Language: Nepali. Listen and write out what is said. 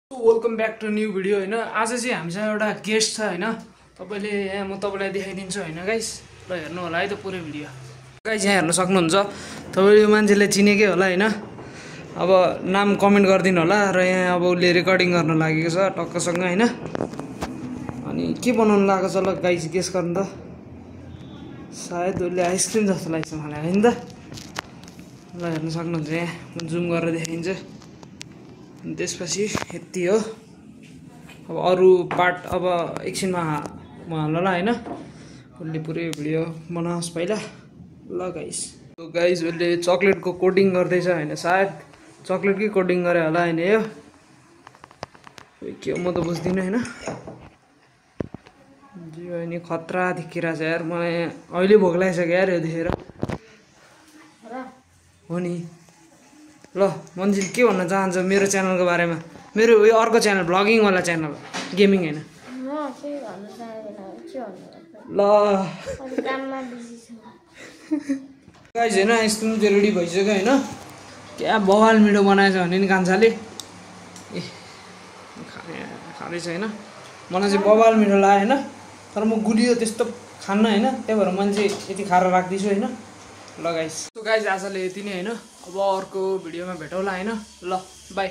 Welcome back to new video हैन। आज चाहिँ हामीसँग एउटा गेस्ट छ हैन। तपाईले यहाँ म तपाईलाई देखाइदिन्छु हैन गाइस। ल हेर्नु होला है त पुरै भिडियो। गाइस यहाँ हेर्न सक्नुहुन्छ। तपाईले यो मान्छेले चिनेकै होला हैन। अब नाम कमेन्ट गरिदिनु होला र यहाँ अब उले रेकर्डिङ गर्न लागेको छ टक्कसँग हैन। अनि के बनाउन लागेको छ ल गाइस गेस गर्नु त। सायद उले आइसक्रिम जस्तो लाग्छ मलाई हैन त। ल हेर्न सक्नुहुन्छ यहाँ म जुम गरेर देखाइदिन्छु। त्यसपछि यति हो। अब अरु पार्ट अब एकछिनमा म हाल्ला हैन। उले पुरै भिडियो बनाओस् पहिला। ल गाइस। तो गाइस उले चकलेटको कोटिङ गर्दै छ हैन। सायद चकलेटकै कोटिङ गरे होला हैन यो। के म त बुझ्दिन हैन। जिउ नि खतरा देखिरहेछ यार। मलाई अहिले भोक लागिसक्यो यार यो देखेर। हो नि। ल मन्जिल के भन्न चाहन्छ मेरो च्यानलको बारेमा? मेरो यो अर्को च्यानल भ्लगिङ वाला च्यानल गेमिङ हैन। ल गाइस हैन आइसक्रिम चाहिँ रेडी भइसक्यो हैन। क्या बवाल मिठो बनाएछ भने नि कान्छाले। ए खाँदैछ हैन। मलाई चाहिँ बवाल मिठो लाग्यो हैन। तर म गुलियो त्यस्तो खान्न हैन। त्यही भएर मैले चाहिँ यति खाएर राख्दिछु हैन। ल गाइस। सो गाइस आजले यति नै हैन। अब अर्को भिडियोमा भेटौँला हैन। ल बाइ।